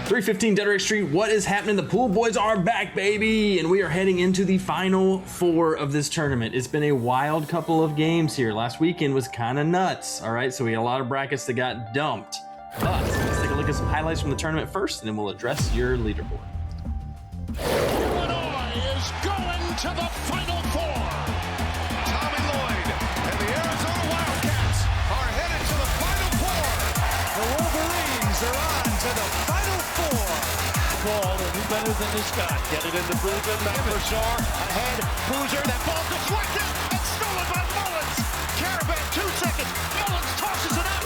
315 Deaderick Street. What is happening? The Pool Boys are back, baby, and we are heading into the final four of this tournament. It's been a wild couple of games here. Last weekend was kind of nuts, all right? So we had a lot of brackets that got dumped. But let's take a look at some highlights from the tournament first, and then we'll address your leaderboard. Illinois is going to the Final Four. Tommy Lloyd and the Arizona Wildcats are headed to the Final Four. The Wolverines are on to the Final Four. Ball, and who better than this guy? Get it into Boozer, back for Shaw, ahead, Boozer, that ball deflected and stolen by Mullins. Caravan, 2 seconds, Mullins tosses it out.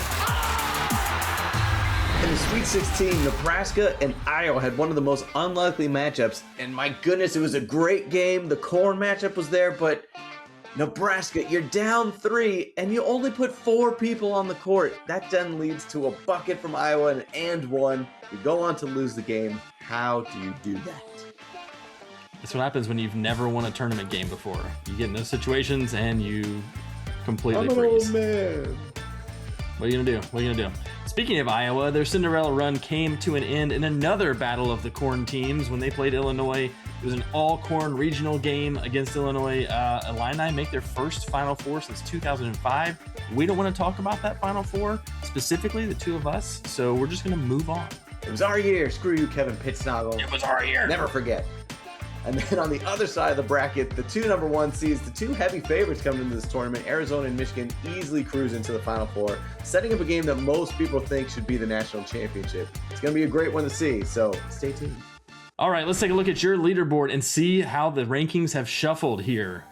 In the Sweet 16, Nebraska and Iowa had one of the most unlikely matchups, and my goodness, it was a great game. The corn matchup was there, but Nebraska, you're down 3, and you only put 4 people on the court. That then leads to a bucket from Iowa and 1. You go on to lose the game. How do you do that? That's what happens when you've never won a tournament game before. You get in those situations and you completely freeze. Oh, man. What are you gonna do? What are you gonna do? Speaking of Iowa, their Cinderella run came to an end in another battle of the corn teams when they played Illinois. It was an all-corn regional game against Illinois. Illini make their first Final Four since 2005. We don't want to talk about that Final Four, specifically the two of us, so we're just gonna move on. It was our year. Screw you, Kevin Pittsnoggle. It was our year. Never forget. And then on the other side of the bracket, the 2 number 1 seeds, the 2 heavy favorites coming into this tournament, Arizona and Michigan, easily cruise into the Final Four, setting up a game that most people think should be the national championship. It's going to be a great one to see, so stay tuned. All right, let's take a look at your leaderboard and see how the rankings have shuffled here.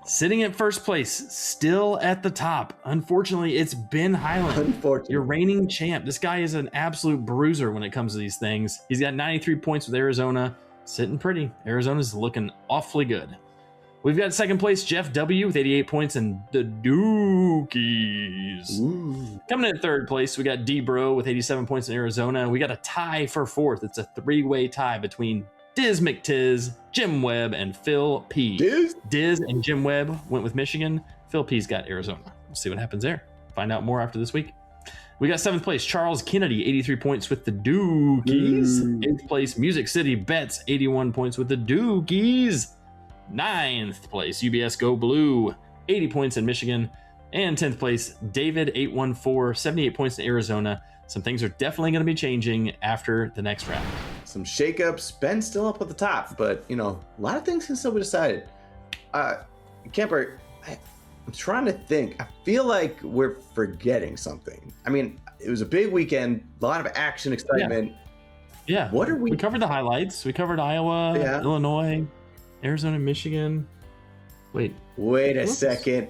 Sitting at first place, still at the top. Unfortunately, it's Ben Highland. Unfortunately. Your reigning champ. This guy is an absolute bruiser when it comes to these things. He's got 93 points with Arizona. Sitting pretty. Arizona's looking awfully good. We've got second place, Jeff W. with 88 points and the Dukies. Ooh. Coming in third place, we got D-Bro with 87 points in Arizona. We got a tie for fourth. It's a 3-way tie between Diz McTiz, Jim Webb, and Phil P. Diz and Jim Webb went with Michigan. Phil P's got Arizona. We'll see what happens there. Find out more after this week. We got seventh place, Charles Kennedy, 83 points with the Dukies. Eighth place, Music City Bets, 81 points with the Dukies. Ninth place, UBS Go Blue, 80 points in Michigan. And 10th place, David 814, 78 points in Arizona. Some things are definitely going to be changing after the next round. Some shakeups. Ben's still up at the top, but, you know, a lot of things can still be decided. Kemper, I'm trying to think. I feel like we're forgetting something. I mean, it was a big weekend, a lot of action, excitement. Yeah. What are we? We covered the highlights. We covered Iowa, Illinois, Arizona, Michigan. Wait a second.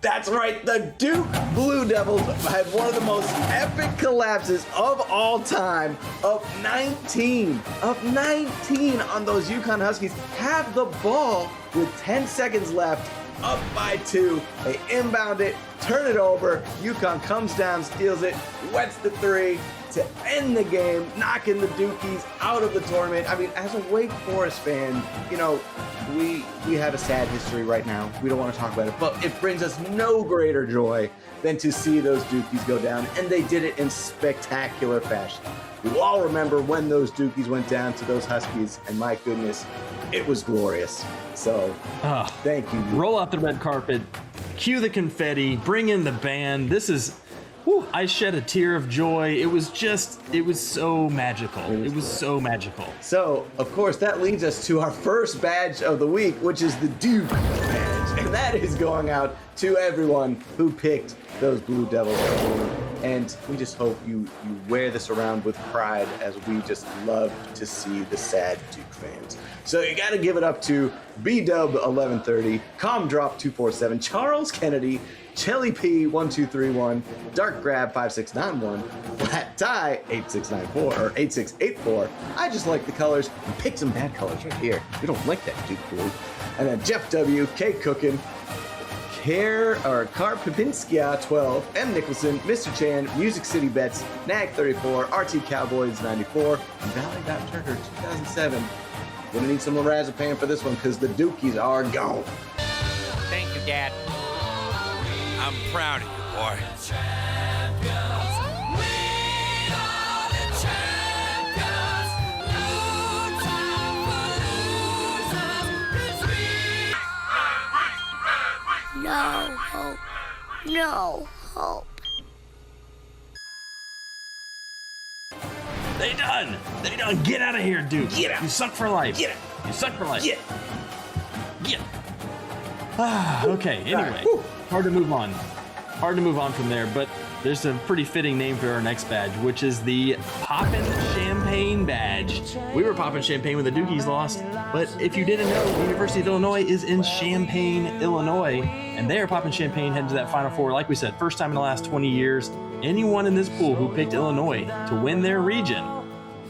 That's right. The Duke Blue Devils had one of the most epic collapses of all time. Up 19 on those UConn Huskies. Have the ball with 10 seconds left. Up by 2. They inbound it, turn it over. UConn comes down, steals it, wets the 3 to end the game, knocking the Dukies out of the tournament. I mean, as a Wake Forest fan, you know, we have a sad history right now. We don't want to talk about it, but it brings us no greater joy than to see those Dukies go down, and they did it in spectacular fashion. We all remember when those Dukies went down to those Huskies, and my goodness, it was glorious. So, thank you. Roll out the red carpet, cue the confetti, bring in the band. This is, I shed a tear of joy. It was so magical. It was so magical. So, of course, that leads us to our first badge of the week, which is the Duke badge. And that is going out to everyone who picked those Blue Devils. And we just hope you wear this around with pride, as we just love to see the sad Duke fans. So you got to give it up to B-Dub 1130, Comdrop 247, Charles Kennedy, Chelly P 1231, Dark Grab 5691, Flat Tie 8694 or 8684. I just like the colors and pick some bad colors right here. We don't like that Duke blue. And then Jeff W, K Cookin, Car Pipinskia 12, M Nicholson, Mr. Chan, Music City Bets, Nag 34, RT Cowboys 94, and Valley.Turner 2007. Gonna need some lorazepam for this one because the Dukies are gone. Thank you, Dad. I'm proud of you, boy. No hope. No hope. They done. They done. Get out of here, Duke. Get out. You suck for life. Get out. You suck for life. Get. Get. Okay, anyway. Hard to move on. Hard to move on from there, but there's a pretty fitting name for our next badge, which is the Poppin' Champagne badge. We were popping champagne when the Dukies lost, but if you didn't know, the University of Illinois is in Champaign, Illinois, and they are popping champagne heading to that Final Four. Like we said, first time in the last 20 years. Anyone in this pool who picked Illinois to win their region,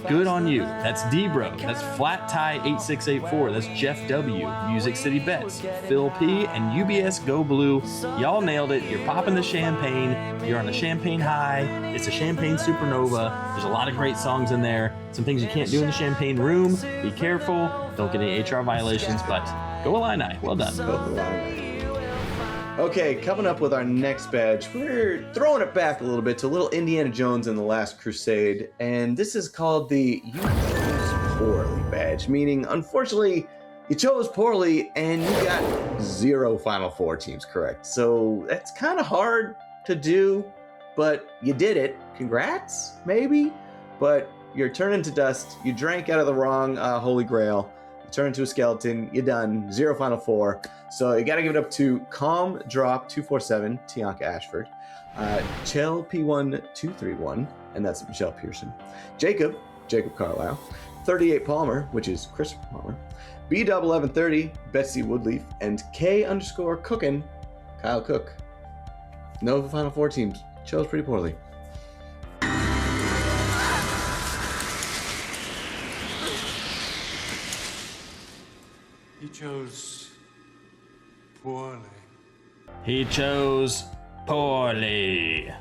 good on you. That's D-Bro. That's Flat Tie 8684. That's Jeff W. Music City Bets. Phil P. and UBS Go Blue. Y'all nailed it. You're popping the champagne. You're on a champagne high. It's a champagne supernova. There's a lot of great songs in there. Some things you can't do in the champagne room. Be careful. Don't get any HR violations, but go Illini. Well done. Go Illini. Okay, coming up with our next badge, we're throwing it back a little bit to little Indiana Jones and the Last Crusade, and this is called the You Chose Poorly badge, meaning, unfortunately, you chose poorly and you got 0 Final Four teams correct. So that's kind of hard to do, but you did it. Congrats, maybe, but you're turning to dust. You drank out of the wrong Holy Grail. You turn into a skeleton. You're done. 0 Final Four. So you got to give it up to Calm Drop 247, Tianka Ashford, Chell P1231, and that's Michelle Pearson, Jacob Carlisle, 38 Palmer, which is Christopher Palmer, B1130, Betsy Woodleaf, and K_Cookin, Kyle Cook. No Final Four teams. Chose pretty poorly. He chose poorly. He chose poorly. I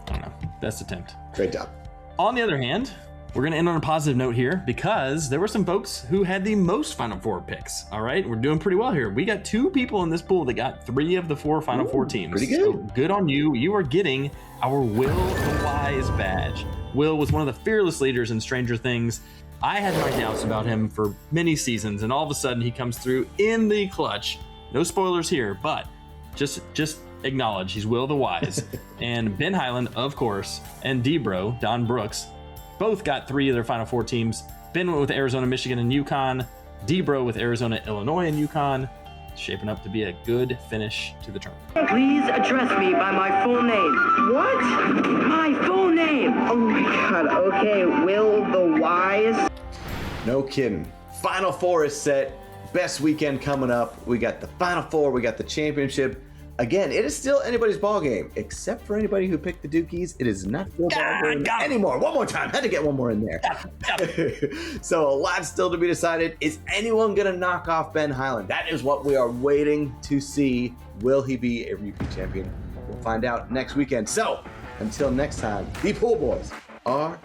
don't know. Best attempt. Great job. On the other hand, we're going to end on a positive note here because there were some folks who had the most Final Four picks. All right, we're doing pretty well here. We got 2 people in this pool that got 3 of the 4 Final Four teams. Pretty good. So good on you. You are getting our Will the Wise badge. Will was one of the fearless leaders in Stranger Things. I had my doubts about him for many seasons, and all of a sudden he comes through in the clutch. No spoilers here, but just acknowledge he's Will the Wise. And Ben Highland, of course, and D-Bro, Don Brooks, both got 3 of their Final Four teams. Ben went with Arizona, Michigan, and UConn. D-Bro with Arizona, Illinois, and UConn. It's shaping up to be a good finish to the tournament. Please address me by my full name. What? My full name. Oh my God. Okay, Will the Wise. No kidding. Final Four is set. Best weekend coming up. We got the Final Four. We got the championship. Again, it is still anybody's ball game, except for anybody who picked the Dukies. It is not your ball game anymore. One more time. Had to get one more in there. So a lot still to be decided. Is anyone going to knock off Ben Highland? That is what we are waiting to see. Will he be a repeat champion? We'll find out next weekend. So until next time, the Pool Boys are